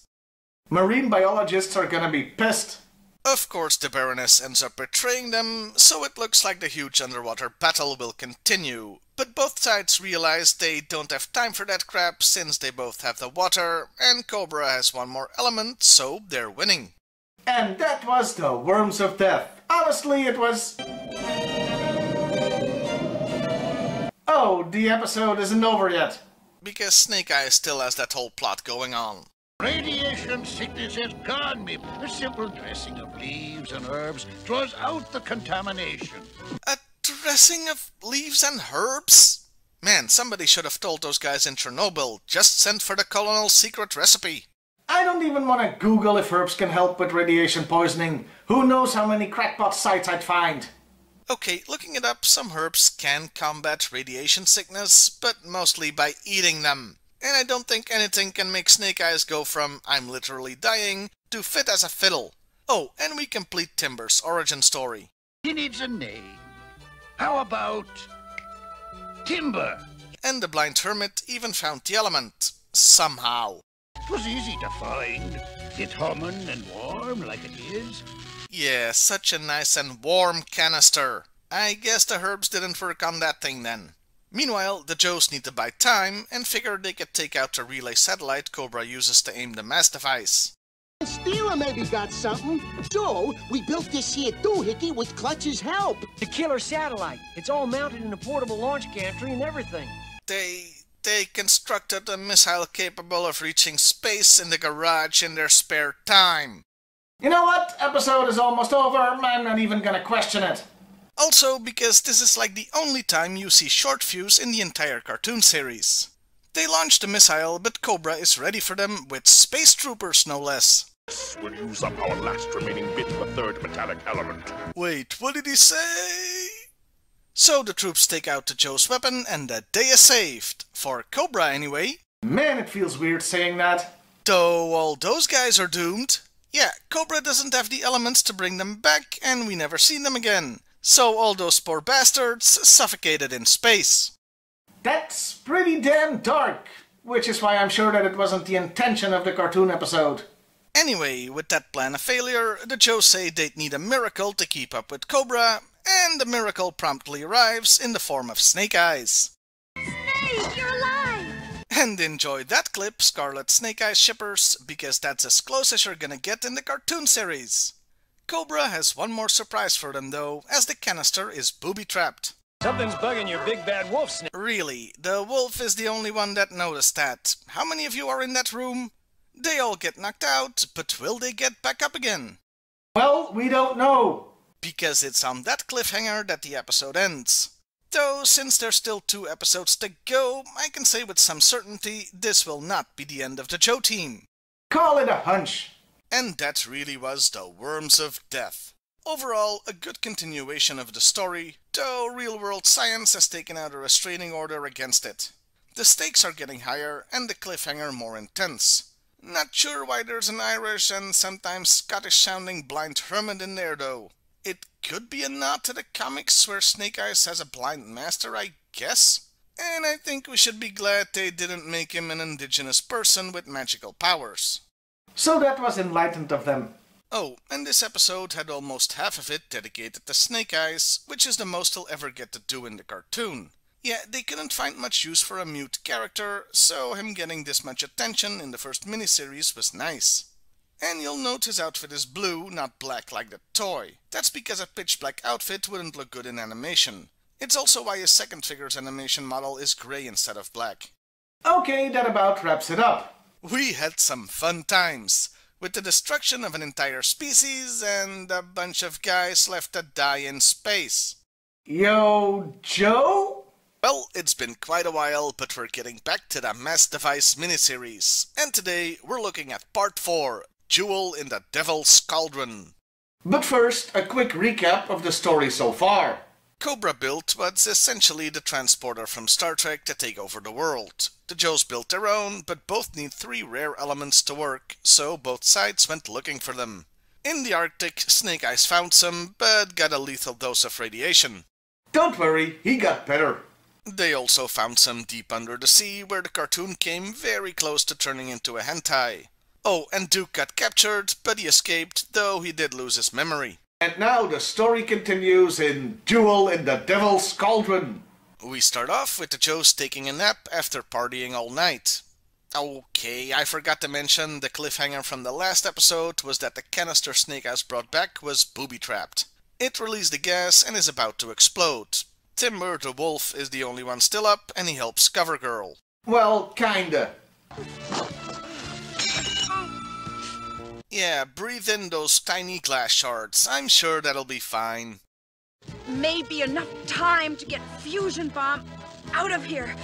Marine biologists are gonna be pissed. Of course, the Baroness ends up betraying them, so it looks like the huge underwater battle will continue. But both sides realize they don't have time for that crap since they both have the water, and Cobra has one more element, so they're winning. And that was the Worms of Death. Honestly, it was... Oh, the episode isn't over yet. Because Snake Eyes still has that whole plot going on. Radiation sickness has gone me. A simple dressing of leaves and herbs draws out the contamination. A dressing of leaves and herbs? Man, somebody should have told those guys in Chernobyl. Just send for the Colonel's secret recipe. I don't even want to Google if herbs can help with radiation poisoning. Who knows how many crackpot sites I'd find. Okay, looking it up, some herbs can combat radiation sickness, but mostly by eating them. And I don't think anything can make Snake Eyes go from I'm literally dying to fit as a fiddle. Oh, and we complete Timber's origin story. He needs a name. How about Timber? And the blind hermit even found the element. Somehow. It was easy to find. It's humming and warm like it is. Yeah, such a nice and warm canister. I guess the herbs didn't work on that thing then. Meanwhile, the Joes need to buy time and figure they could take out the relay satellite Cobra uses to aim the mass device. Steeler maybe got something. Joe, we built this here doohickey with Clutch's help. The killer satellite. It's all mounted in a portable launch gantry and everything. They constructed a missile capable of reaching space in the garage in their spare time. You know what? Episode is almost over. I'm not even gonna question it. Also, because this is like the only time you see short fuse in the entire cartoon series. They launched the missile, but Cobra is ready for them with space troopers, no less. We'll use up our last remaining bit of the third metallic element. Wait, what did he say? So the troops take out the Joe's weapon and the day is saved. For Cobra, anyway. Man, it feels weird saying that. Though all those guys are doomed. Yeah, Cobra doesn't have the elements to bring them back, and we never see them again. So all those poor bastards suffocated in space. That's pretty damn dark, which is why I'm sure that it wasn't the intention of the cartoon episode. Anyway, with that plan a failure, the Joes say they'd need a miracle to keep up with Cobra, and the miracle promptly arrives in the form of Snake Eyes. Snake, you're alive! And enjoy that clip, Scarlet Snake Eyes shippers, because that's as close as you're gonna get in the cartoon series. Cobra has one more surprise for them though, as the canister is booby-trapped. Something's bugging your big bad wolf, Snake. Really, the wolf is the only one that noticed that. How many of you are in that room? They all get knocked out, but will they get back up again? Well, we don't know. Because it's on that cliffhanger that the episode ends. Though, since there's still 2 episodes to go, I can say with some certainty this will not be the end of the Joe team. Call it a hunch. And that really was the Worms of Death. Overall, a good continuation of the story, though real-world science has taken out a restraining order against it. The stakes are getting higher and the cliffhanger more intense. Not sure why there's an Irish and sometimes Scottish-sounding blind hermit in there though. It could be a nod to the comics where Snake Eyes has a blind master, I guess? And I think we should be glad they didn't make him an indigenous person with magical powers. So that was enlightened of them. Oh, and this episode had almost half of it dedicated to Snake Eyes, which is the most he'll ever get to do in the cartoon. Yeah, they couldn't find much use for a mute character, so him getting this much attention in the first miniseries was nice. And you'll note his outfit is blue, not black like the toy. That's because a pitch black outfit wouldn't look good in animation. It's also why his second figure's animation model is grey instead of black. Okay, that about wraps it up. We had some fun times, with the destruction of an entire species and a bunch of guys left to die in space. Yo, Joe? Well, it's been quite a while, but we're getting back to the Mass Device miniseries, and today we're looking at Part 4, Jewel in the Devil's Cauldron. But first, a quick recap of the story so far. Cobra built what's essentially the transporter from Star Trek to take over the world. The Joes built their own, but both need 3 rare elements to work, so both sides went looking for them. In the Arctic, Snake Eyes found some, but got a lethal dose of radiation. Don't worry, he got better. They also found some deep under the sea, where the cartoon came very close to turning into a hentai. Oh, and Duke got captured, but he escaped, though he did lose his memory. And now the story continues in Duel in the Devil's Cauldron. We start off with the Joes taking a nap after partying all night. Okay, I forgot to mention the cliffhanger from the last episode was that the canister Snakehouse brought back was booby-trapped. It released the gas and is about to explode. Timber the wolf is the only one still up and he helps CoverGirl. Well, kinda. Yeah, breathe in those tiny glass shards. I'm sure that'll be fine. Maybe enough time to get Fusion Bomb out of here.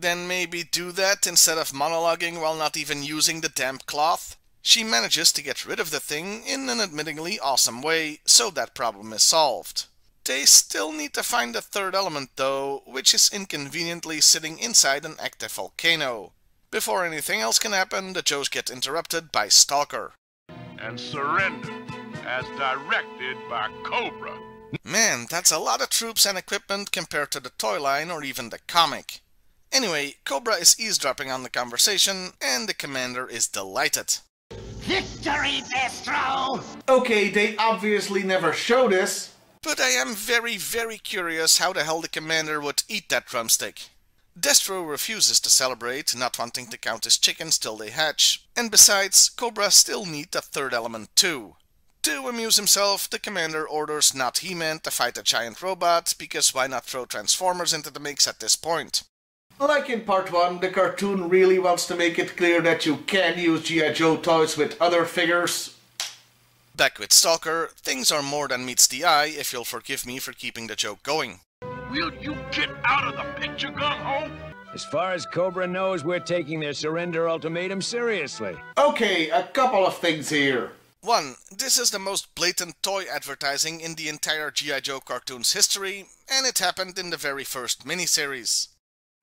Then maybe do that instead of monologuing while not even using the damp cloth. She manages to get rid of the thing in an admittingly awesome way, so that problem is solved. They still need to find the third element though, which is inconveniently sitting inside an active volcano. Before anything else can happen, the Joes get interrupted by Stalker. And surrender, as directed by Cobra. Man, that's a lot of troops and equipment compared to the toy line or even the comic. Anyway, Cobra is eavesdropping on the conversation, and the commander is delighted. Victory, Destro! Okay, they obviously never show this. But I am very, very curious how the hell the commander would eat that drumstick. Destro refuses to celebrate, not wanting to count his chickens till they hatch. And besides, Cobra still needs a third element too. To amuse himself, the commander orders not He-Man to fight a giant robot, because why not throw Transformers into the mix at this point? Like in part 1, the cartoon really wants to make it clear that you can use G.I. Joe toys with other figures. Back with Stalker, things are more than meets the eye, if you'll forgive me for keeping the joke going. Will you get out of the picture, gung-ho? As far as Cobra knows, we're taking their surrender ultimatum seriously. Okay, a couple of things here. 1. This is the most blatant toy advertising in the entire G.I. Joe cartoon's history, and it happened in the very first miniseries.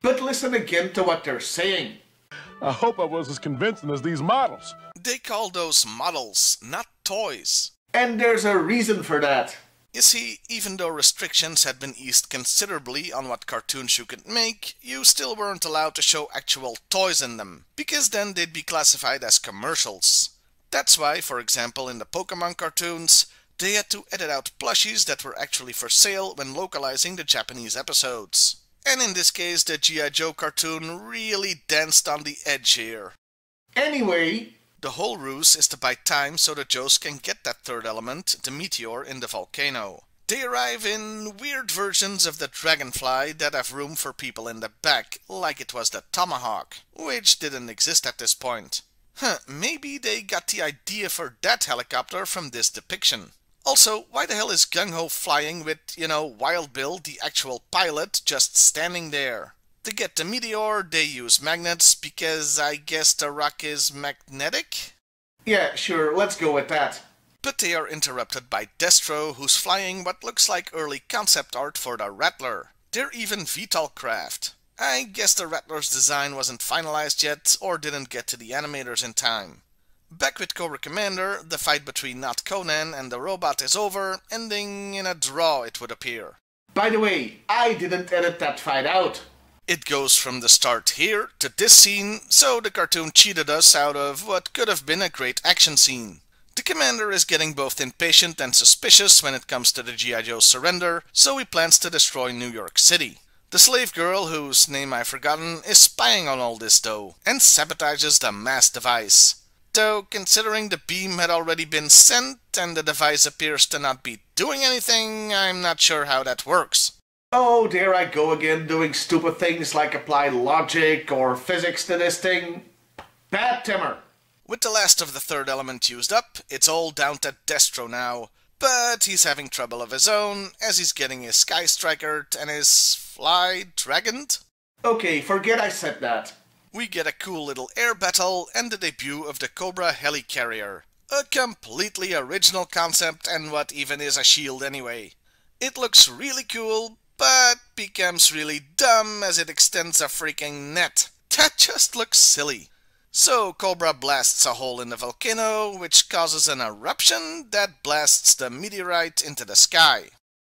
But listen again to what they're saying. I hope I was as convincing as these models. They call those models, not toys. And there's a reason for that. You see, even though restrictions had been eased considerably on what cartoons you could make, you still weren't allowed to show actual toys in them, because then they'd be classified as commercials. That's why, for example, in the Pokemon cartoons, they had to edit out plushies that were actually for sale when localizing the Japanese episodes. And in this case, the G.I. Joe cartoon really danced on the edge here. Anyway, the whole ruse is to buy time so the Joes can get that third element, the meteor, in the volcano. They arrive in weird versions of the Dragonfly that have room for people in the back, like it was the Tomahawk, which didn't exist at this point. Maybe they got the idea for that helicopter from this depiction. Also, why the hell is Gung-Ho flying with, Wild Bill, the actual pilot, just standing there? To get the meteor, they use magnets, because I guess the rock is magnetic? Yeah, sure, let's go with that. But they are interrupted by Destro, who's flying what looks like early concept art for the Rattler. They're even VTOL craft. I guess the Rattler's design wasn't finalized yet, or didn't get to the animators in time. Back with Cobra Commander, the fight between Not Conan and the robot is over, ending in a draw, it would appear. By the way, I didn't edit that fight out. It goes from the start here to this scene, so the cartoon cheated us out of what could have been a great action scene. The commander is getting both impatient and suspicious when it comes to the G.I. Joe surrender, so he plans to destroy New York City. The slave girl, whose name I've forgotten, is spying on all this though, and sabotages the mass device. Though, considering the beam had already been sent and the device appears to not be doing anything, I'm not sure how that works. Oh, there I go again, doing stupid things like apply logic or physics to this thing. Bad Timmer. With the last of the third element used up, it's all down to Destro now. But he's having trouble of his own, as he's getting his Sky Strikered and his Fly Dragoned. Okay, forget I said that. We get a cool little air battle and the debut of the Cobra Helicarrier. A completely original concept, and what even is a shield anyway. It looks really cool, but becomes really dumb as it extends a freaking net. That just looks silly. So Cobra blasts a hole in the volcano, which causes an eruption that blasts the meteorite into the sky.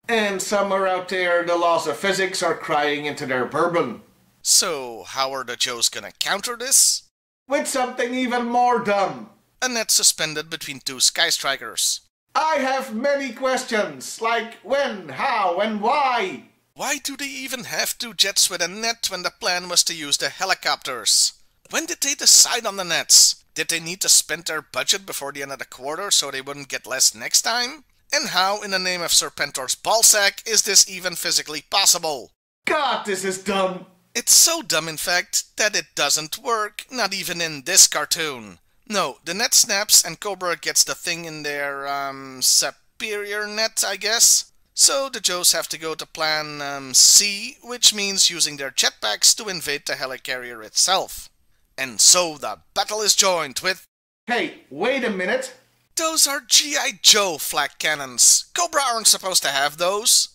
And somewhere out there, the laws of physics are crying into their bourbon. So how are the Joes gonna counter this? With something even more dumb. a net suspended between two sky strikers. I have many questions, like when, how, and why. Why do they even have two jets with a net when the plan was to use the helicopters? When did they decide on the nets? Did they need to spend their budget before the end of the quarter so they wouldn't get less next time? And how, in the name of Serpentor's ballsack, is this even physically possible? God, this is dumb. It's so dumb, in fact, that it doesn't work, not even in this cartoon. No, the net snaps and Cobra gets the thing in their, superior net, I guess? So the Joes have to go to plan, C, which means using their jetpacks to invade the helicarrier itself. And so the battle is joined with... Hey, wait a minute. Those are G.I.Joe flak cannons. Cobra aren't supposed to have those.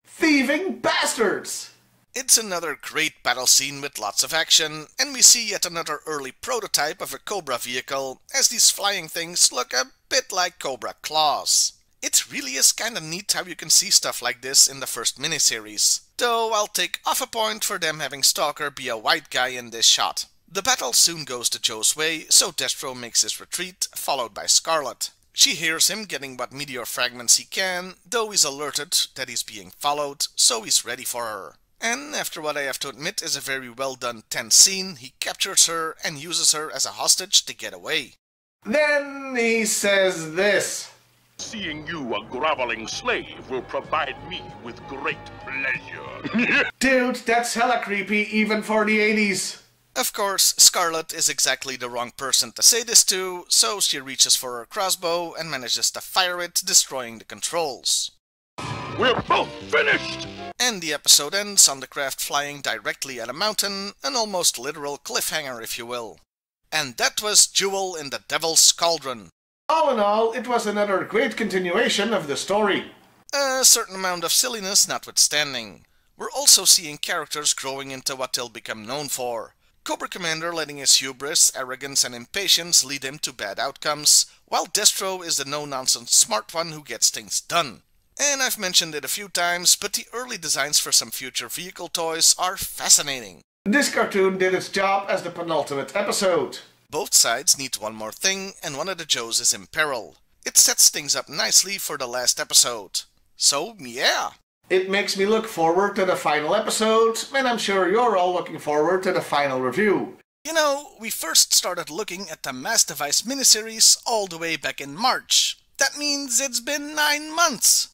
Thieving bastards! It's another great battle scene with lots of action, and we see yet another early prototype of a Cobra vehicle, as these flying things look a bit like Cobra claws. It really is kinda neat how you can see stuff like this in the first miniseries, though I'll take off a point for them having Stalker be a white guy in this shot. The battle soon goes the Joe's way, so Destro makes his retreat, followed by Scarlet. She hears him getting what meteor fragments he can, though he's alerted that he's being followed, so he's ready for her. And after what I have to admit is a very well done tense scene, he captures her and uses her as a hostage to get away. Then he says this. Seeing you a groveling slave will provide me with great pleasure. Dude, that's hella creepy even for the 80s. Of course, Scarlet is exactly the wrong person to say this to, so she reaches for her crossbow and manages to fire it, destroying the controls. We're both finished! And the episode ends on the craft flying directly at a mountain, an almost literal cliffhanger if you will. And that was Jewel in the Devil's Cauldron. All in all, it was another great continuation of the story. A certain amount of silliness notwithstanding. We're also seeing characters growing into what they'll become known for. Cobra Commander letting his hubris, arrogance and impatience lead him to bad outcomes, while Destro is the no-nonsense smart one who gets things done. And I've mentioned it a few times, but the early designs for some future vehicle toys are fascinating. This cartoon did its job as the penultimate episode. Both sides need one more thing, and one of the Joes is in peril. It sets things up nicely for the last episode. So, yeah. It makes me look forward to the final episode, and I'm sure you're all looking forward to the final review. You know, we first started looking at the Mass Device miniseries all the way back in March. That means it's been 9 months.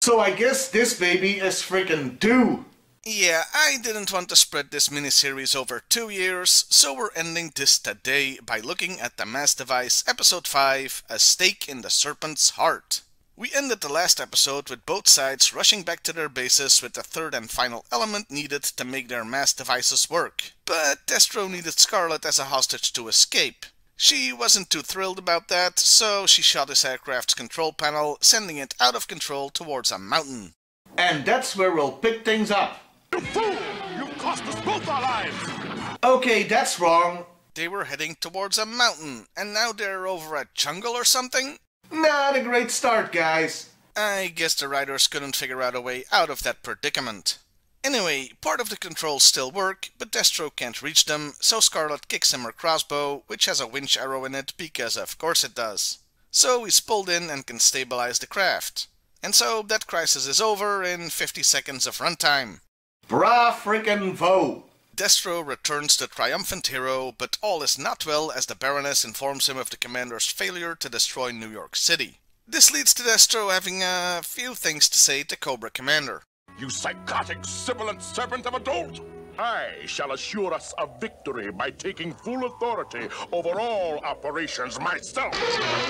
So I guess this baby is freaking due. Yeah, I didn't want to spread this miniseries over 2 years, so we're ending this today by looking at the Mass Device Episode 5, A Stake in the Serpent's Heart. We ended the last episode with both sides rushing back to their bases with the third and final element needed to make their mass devices work. But Destro needed Scarlet as a hostage to escape. She wasn't too thrilled about that, so she shot his aircraft's control panel, sending it out of control towards a mountain. And that's where we'll pick things up. You fool! You cost us both our lives! Okay, that's wrong. They were heading towards a mountain, and now they're over a jungle or something? Not a great start, guys. I guess the writers couldn't figure out a way out of that predicament. Anyway, part of the controls still work, but Destro can't reach them, so Scarlet kicks him her crossbow, which has a winch arrow in it because of course it does. So he's pulled in and can stabilize the craft. And so that crisis is over in 50 seconds of runtime. Bra frickin' vo! Destro returns the triumphant hero, but all is not well as the Baroness informs him of the commander's failure to destroy New York City. This leads to Destro having a few things to say to Cobra Commander. You psychotic, sibilant serpent of a dolt! I shall assure us of victory by taking full authority over all operations myself!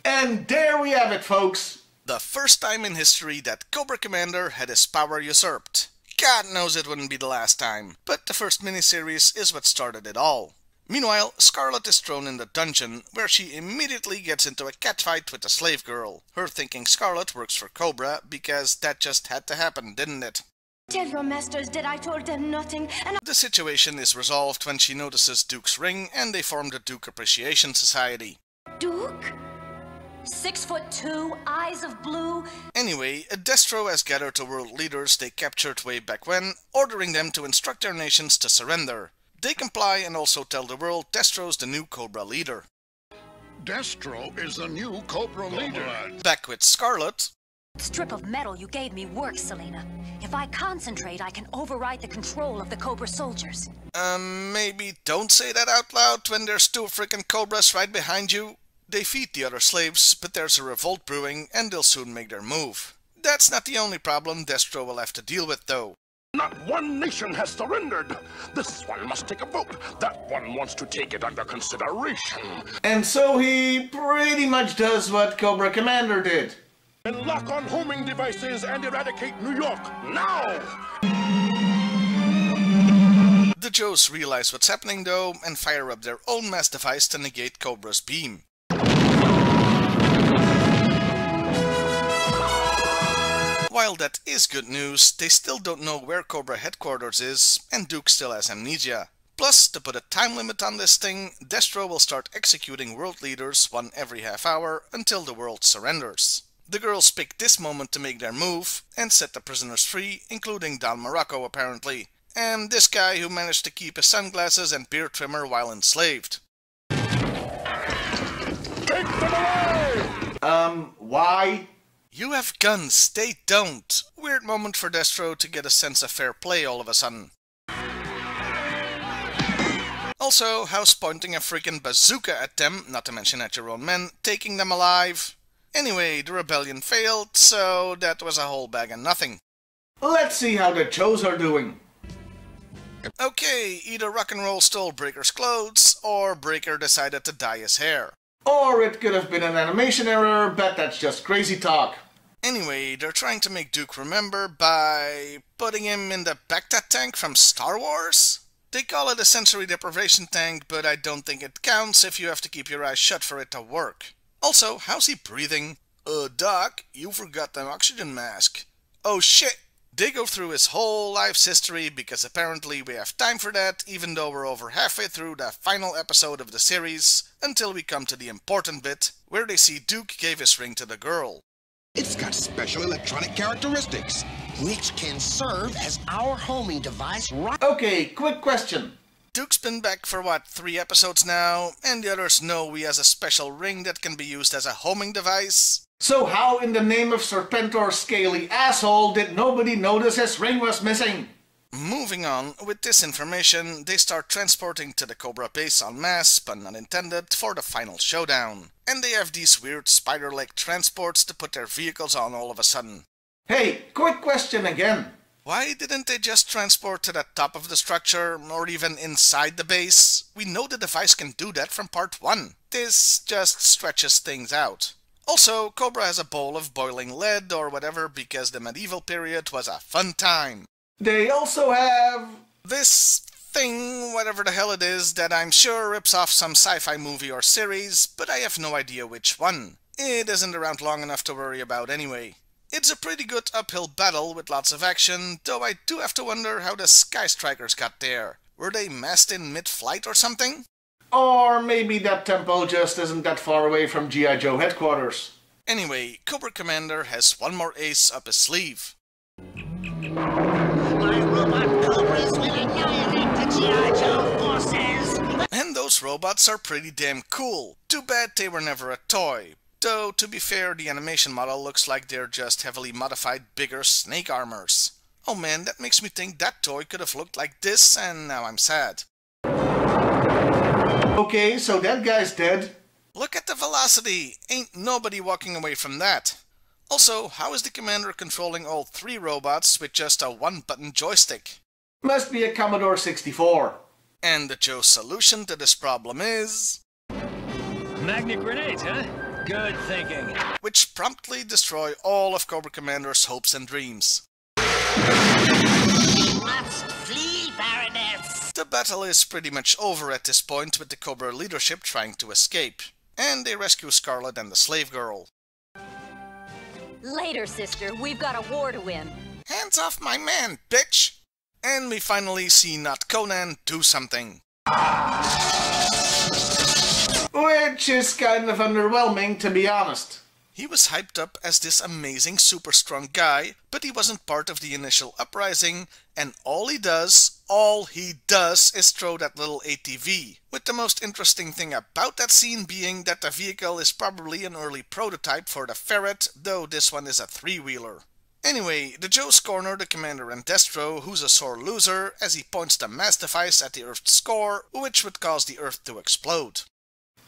And there we have it, folks! The first time in history that Cobra Commander had his power usurped. God knows it wouldn't be the last time, but the first miniseries is what started it all. Meanwhile, Scarlet is thrown in the dungeon, where she immediately gets into a catfight with the slave girl, her thinking Scarlet works for Cobra, because that just had to happen, didn't it? Tell your masters that I told them nothing, and The situation is resolved when she notices Duke's ring, and they form the Duke Appreciation Society. Duke? 6'2", eyes of blue. Anyway, Destro has gathered the world leaders they captured way back when, ordering them to instruct their nations to surrender. They comply and also tell the world Destro's the new Cobra leader. Destro is the new Cobra leader. Back with Scarlet. Strip of metal you gave me works, Selena. If I concentrate, I can override the control of the Cobra soldiers. Maybe don't say that out loud when there's two frickin' Cobras right behind you. They feed the other slaves, but there's a revolt brewing and they'll soon make their move. That's not the only problem Destro will have to deal with though. Not one nation has surrendered. This one must take a vote. That one wants to take it under consideration. And so he pretty much does what Cobra Commander did. And lock on homing devices and eradicate New York, now! The Joes realize what's happening though and fire up their own mass device to negate Cobra's beam. While that is good news, they still don't know where Cobra headquarters is and Duke still has amnesia. Plus, to put a time limit on this thing, Destro will start executing world leaders one every half hour until the world surrenders. The girls pick this moment to make their move and set the prisoners free, including Don Morocco apparently, and this guy who managed to keep his sunglasses and beard trimmer while enslaved. Take them away! Why? You have guns, they don't. Weird moment for Destro to get a sense of fair play all of a sudden. Also, how's pointing a freaking bazooka at them, not to mention at your own men, taking them alive? Anyway, the rebellion failed, so that was a whole bag of nothing. Let's see how the Joes are doing. Okay, either rock and roll stole Breaker's clothes, or Breaker decided to dye his hair. Or it could have been an animation error, but that's just crazy talk. Anyway, they're trying to make Duke remember by putting him in the Bacta tank from Star Wars? They call it a sensory deprivation tank, but I don't think it counts if you have to keep your eyes shut for it to work. Also, how's he breathing? Doc, you forgot the oxygen mask. Oh shit! They go through his whole life's history because apparently we have time for that, even though we're over halfway through the final episode of the series, until we come to the important bit, where they see Duke gave his ring to the girl. It's got special electronic characteristics, which can serve as our homing device right... Okay, quick question. Duke's been back for what, 3 episodes now, and the others know he has a special ring that can be used as a homing device. So how in the name of Serpentor's scaly asshole did nobody notice his ring was missing? Moving on, with this information, they start transporting to the Cobra base en masse, pun not intended, for the final showdown. And they have these weird spider-leg transports to put their vehicles on all of a sudden. Hey, quick question again. Why didn't they just transport to the top of the structure, or even inside the base? We know the device can do that from part 1. This just stretches things out. Also, Cobra has a bowl of boiling lead or whatever because the medieval period was a fun time. They also have... this thing, whatever the hell it is, that I'm sure rips off some sci-fi movie or series, but I have no idea which one. It isn't around long enough to worry about anyway. It's a pretty good uphill battle with lots of action, though I do have to wonder how the Sky Strikers got there. Were they massed in mid-flight or something? Or maybe that temple just isn't that far away from G.I.Joe headquarters. Anyway, Cobra Commander has one more ace up his sleeve. My robot Cobras will annihilate the G.I.Joe forces! And those robots are pretty damn cool. Too bad they were never a toy. Though, to be fair, the animation model looks like they're just heavily modified bigger snake armors. Oh man, that makes me think that toy could have looked like this, and now I'm sad. Okay, so that guy's dead. Look at the velocity! Ain't nobody walking away from that. Also, how is the commander controlling all 3 robots with just a 1-button joystick? Must be a Commodore 64. And the Joe's solution to this problem is... magnet grenades, huh? Good thinking. Which promptly destroy all of Cobra Commander's hopes and dreams. We must flee, Baroness! The battle is pretty much over at this point, with the Cobra leadership trying to escape. And they rescue Scarlet and the slave girl. Later, sister. We've got a war to win. Hands off my man, bitch! And we finally see Not Conan do something. Which is kind of underwhelming, to be honest. He was hyped up as this amazing super strong guy, but he wasn't part of the initial uprising, and all he does is throw that little ATV. With the most interesting thing about that scene being that the vehicle is probably an early prototype for the Ferret, though this one is a three-wheeler. Anyway, the Joes corner the Commander and Destro, who's a sore loser, as he points the mass device at the Earth's core, which would cause the Earth to explode.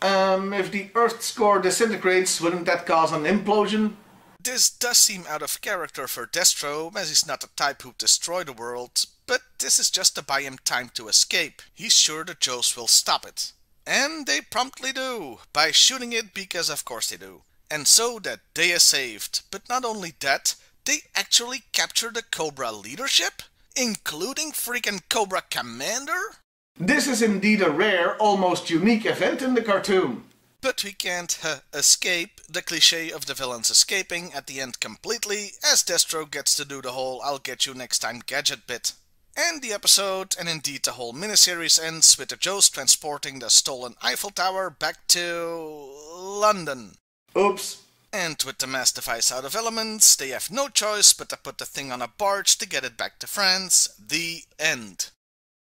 If the Earth's core disintegrates, wouldn't that cause an implosion? This does seem out of character for Destro, as he's not the type who'd destroy the world, but this is just to buy him time to escape. He's sure the Joes will stop it. And they promptly do, by shooting it because of course they do. And so that day is saved, but not only that, they actually capture the Cobra leadership? Including freaking Cobra Commander? This is indeed a rare, almost unique event in the cartoon. But we can't escape the cliché of the villains escaping at the end completely, as Destro gets to do the whole I'll get you next time gadget bit. And the episode, and indeed the whole miniseries, ends with the Joes transporting the stolen Eiffel Tower back to London. Oops. And with the mass device out of elements, they have no choice but to put the thing on a barge to get it back to France. The end.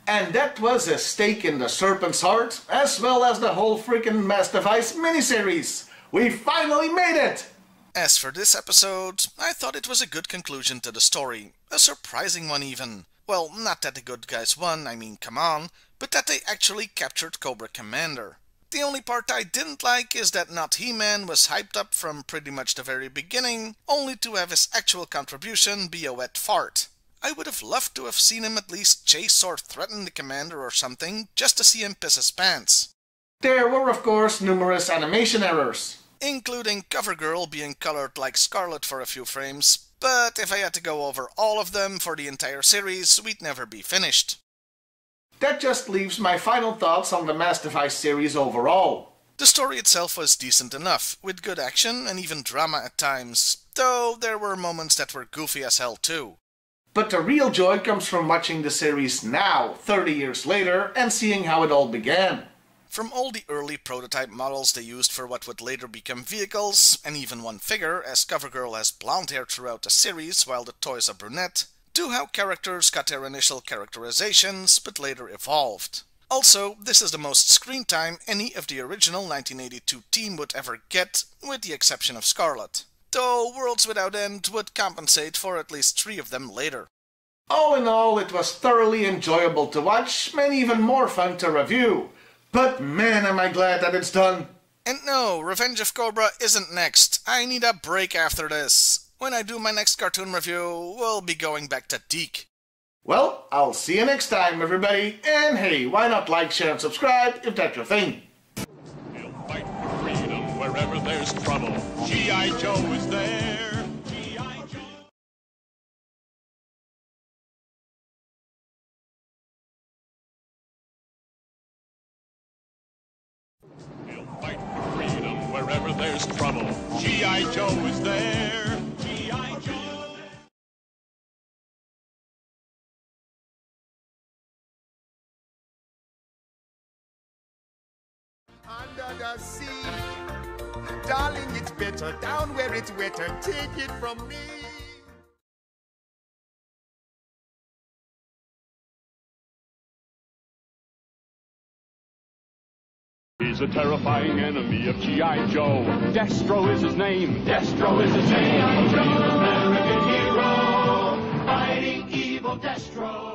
And that was a stake in the Serpent's heart, as well as the whole freaking mass device miniseries. We finally made it! As for this episode, I thought it was a good conclusion to the story. A surprising one even. Well, not that the good guys won, I mean come on, but that they actually captured Cobra Commander. The only part I didn't like is that not He-Man was hyped up from pretty much the very beginning, only to have his actual contribution be a wet fart. I would have loved to have seen him at least chase or threaten the Commander or something, just to see him piss his pants. There were of course numerous animation errors. Including CoverGirl being colored like Scarlet for a few frames, but if I had to go over all of them for the entire series, we'd never be finished. That just leaves my final thoughts on the Mass Device series overall. The story itself was decent enough, with good action and even drama at times, though there were moments that were goofy as hell too. But the real joy comes from watching the series now, 30 years later, and seeing how it all began. From all the early prototype models they used for what would later become vehicles, and even one figure, as CoverGirl has blonde hair throughout the series while the toy's a brunette, to how characters got their initial characterizations but later evolved. Also, this is the most screen time any of the original 1982 team would ever get, with the exception of Scarlet. Though Worlds Without End would compensate for at least 3 of them later. All in all, it was thoroughly enjoyable to watch, and even more fun to review. But man, am I glad that it's done. And no, Revenge of Cobra isn't next. I need a break after this. When I do my next cartoon review, we'll be going back to Deke. Well, I'll see you next time, everybody. And hey, why not like, share, and subscribe if that's your thing. We'll fight for freedom wherever there's trouble. G.I. Joe is there. G.I. Joe. We'll fight for freedom wherever there's trouble. G.I. Joe is there. G.I. Joe. Under the sea, darling, it's better down where it's wetter. Take it from me. He's a terrifying enemy of G.I. Joe. Destro is his name. Destro is his name. G.I. Joe, American hero, fighting evil Destro.